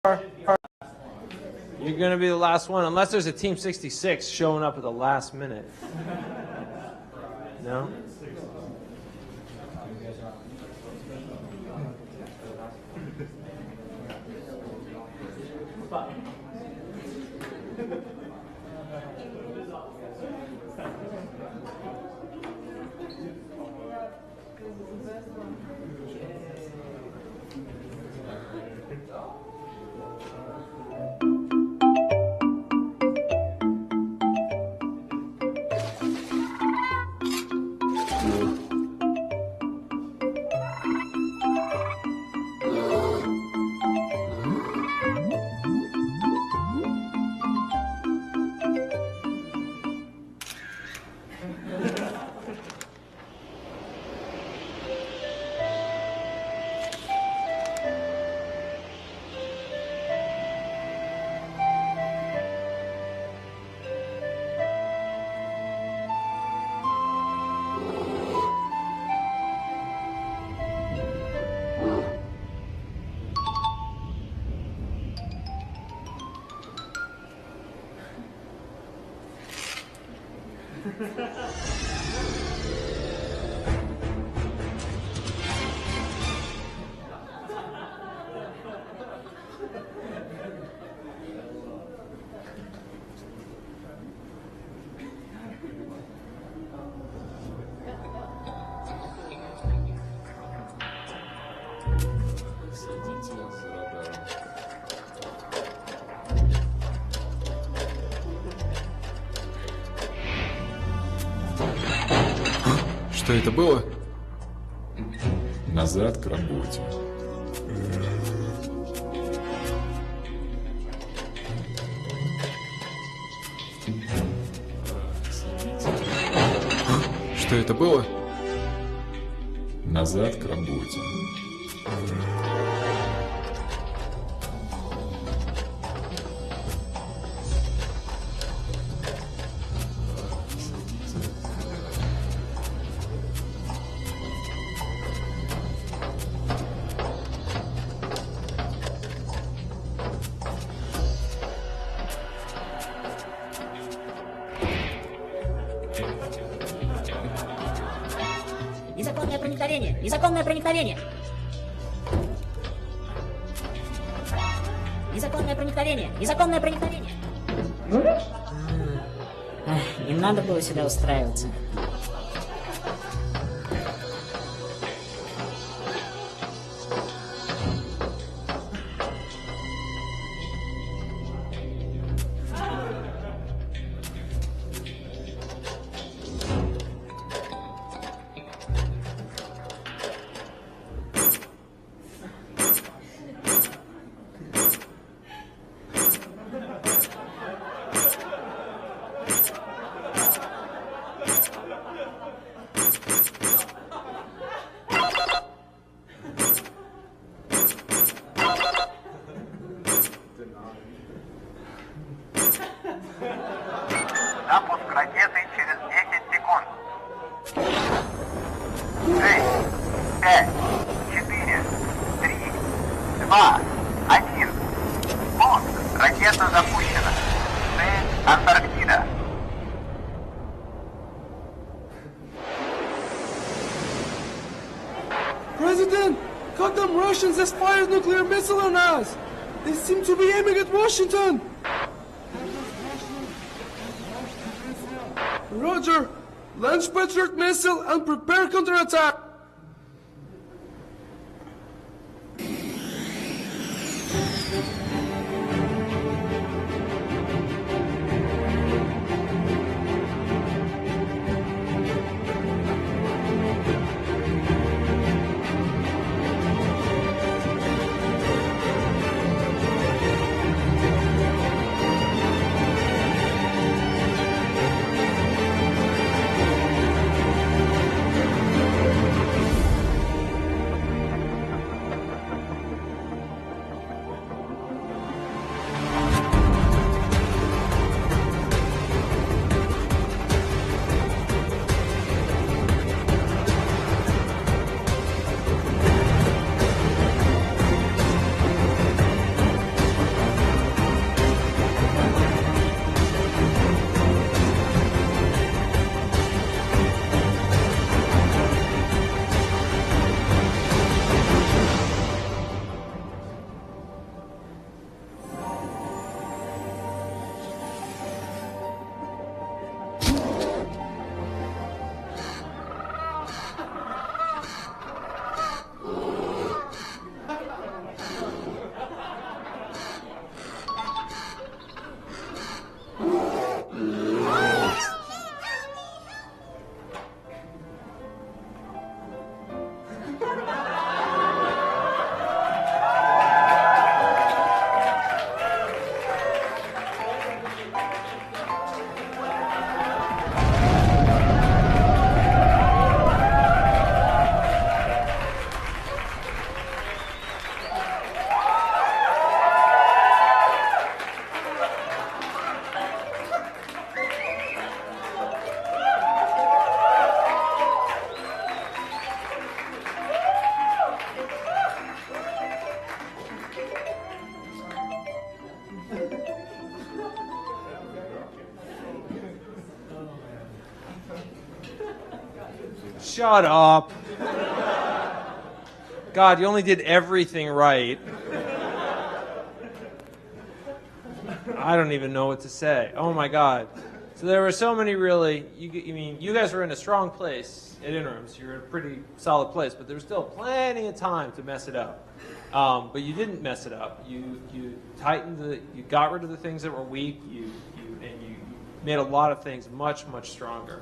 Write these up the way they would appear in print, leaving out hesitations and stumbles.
You're going to be the last one, unless there's a Team 66 showing up at the last minute. No? Что это было? Назад к работе. Что это было? Назад к работе. Незаконное проникновение! Незаконное проникновение! Незаконное проникновение! Незаконное проникновение! Не надо было сюда устраиваться. Запуск ракеты через 10 секунд. 6, 5, 4, 3, 2, 1. Пуск. Ракета запущена. Цель Антарктида. President, goddamn Russians has fired a nuclear missile on us. They seem to be aiming at Washington. Roger. Launch Patriot missile and prepare counterattack. Shut up. God, you only did everything right. I don't even know what to say. Oh my God. So there were so many really, you guys were in a strong place at interims. You're in a pretty solid place, but there was still plenty of time to mess it up. But you didn't mess it up. You tightened you got rid of the things that were weak. You made a lot of things much, much stronger.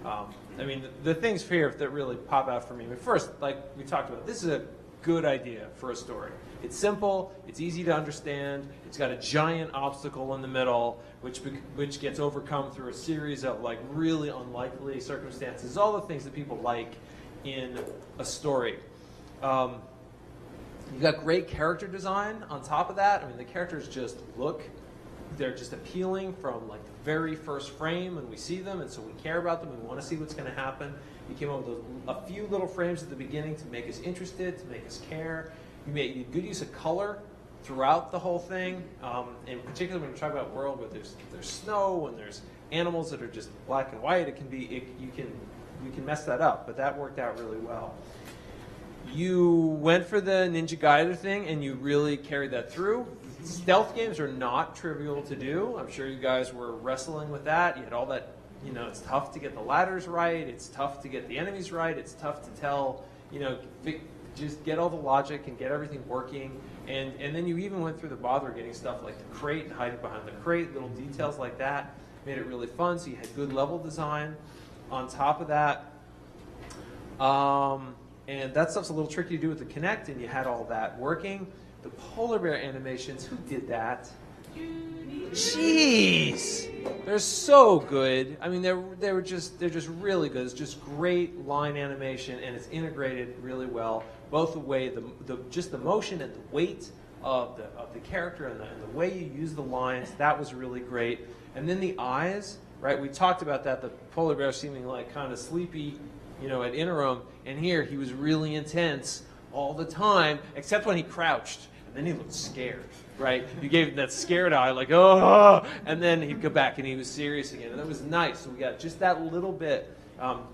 I mean, the things here that really pop out for me. I mean, first, like we talked about, this is a good idea for a story. It's simple, it's easy to understand, it's got a giant obstacle in the middle, which gets overcome through a series of like really unlikely circumstances, all the things that people like in a story. You've got great character design on top of that. I mean, the characters just they're just appealing from like the very first frame when we see them, and so we care about them, we want to see what's going to happen. You came up with a few little frames at the beginning to make us interested, to make us care. You made good use of color throughout the whole thing, and particularly when you talk about world where there's snow and there's animals that are just black and white. You can mess that up, but that worked out really well. You went for the Ninja Gaiden thing, and you really carried that through. Stealth games are not trivial to do. I'm sure you guys were wrestling with that. You had all that, it's tough to get the ladders right. It's tough to get the enemies right. It's tough to tell, just get all the logic and get everything working. And then you even went through the bother of getting stuff like the crate and hiding behind the crate, little details like that. Made it really fun, so you had good level design on top of that. And that stuff's a little tricky to do with the Kinect, and you had all that working. The polar bear animations, who did that? Jeez, they're so good. I mean, they're just really good. It's just great line animation, and it's integrated really well. Both the way just the motion and the weight of the character and the way you use the lines, that was really great. And then the eyes, right? We talked about that. The polar bear seeming like kind of sleepy, at interim, and here he was really intense all the time, except when he crouched. Then he looked scared, right? You gave him that scared eye, like, oh, and then he'd go back and he was serious again. And that was nice. So we got just that little bit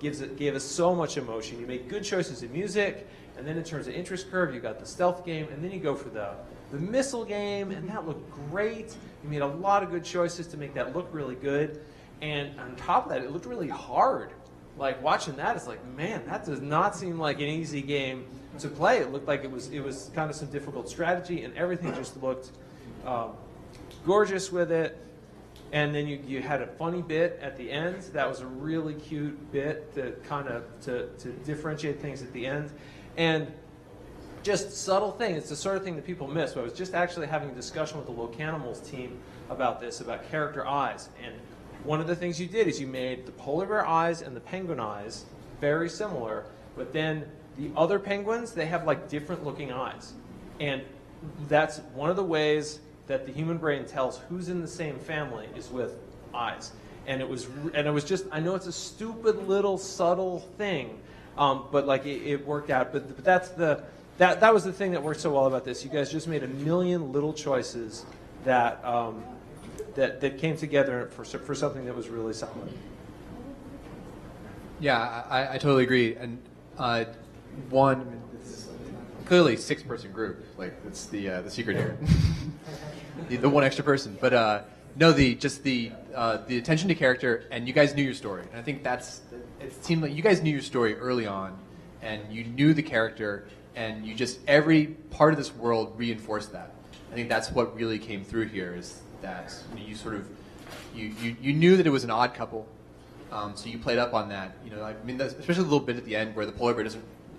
gave us so much emotion. You make good choices in music, and then in terms of interest curve, you got the stealth game, and then you go for the missile game, and that looked great. You made a lot of good choices to make that look really good. And on top of that, it looked really hard. Like watching that, it's like, man, that does not seem like an easy game to play. It looked like it was kind of some difficult strategy, and everything just looked gorgeous with it. And then you had a funny bit at the end. That was a really cute bit that kind of to differentiate things at the end. And just subtle thing. It's the sort of thing that people miss. So I was just actually having a discussion with the Locanimals team about this, about character eyes. And one of the things you did is you made the polar bear eyes and the penguin eyes very similar, but then the other penguins, they have like different looking eyes. And that's one of the ways that the human brain tells who's in the same family is with eyes. And it was just, I know it's a stupid little subtle thing, but like it worked out. But that was the thing that worked so well about this. You guys just made a million little choices that that came together for something that was really solid. Yeah, I totally agree. And it's clearly 6-person group. Like it's the secret here, the one extra person. But no, the attention to character, and you guys knew your story. And I think it seemed like you guys knew your story early on, and you knew the character, and every part of this world reinforced that. I think that's what really came through here is that you knew that it was an odd couple, so you played up on that. I mean, especially a little bit at the end where the polar bear it's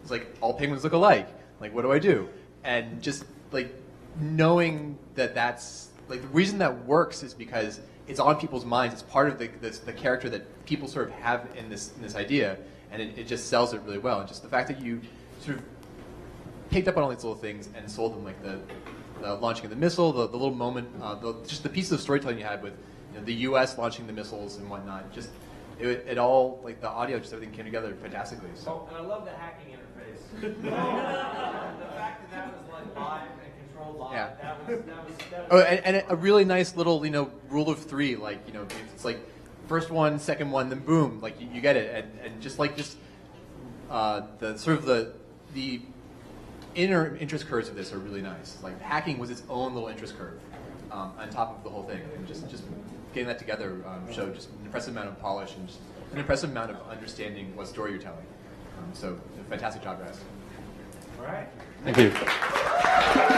like all penguins look alike. Like, what do I do? And just like knowing that's like the reason that works is because it's on people's minds. It's part of the character that people sort of have in this idea, and it just sells it really well. And just the fact that you sort of picked up on all these little things and sold them, like the launching of the missile, the little moment, just the pieces of storytelling you had with the U.S. launching the missiles and whatnot. Just it all, like the audio, just everything came together fantastically. So. Oh, and I love the hacking interface. The fact that was like live and controlled live. Yeah. That was Oh, and a really nice little rule of 3. Like it's like first one, second one, then boom, like you get it, and just the sort of the inner interest curves of this are really nice. Like hacking was its own little interest curve on top of the whole thing, and just getting that together showed just an impressive amount of polish and just an impressive amount of understanding what story you're telling. So fantastic job, guys. All right. Thank you.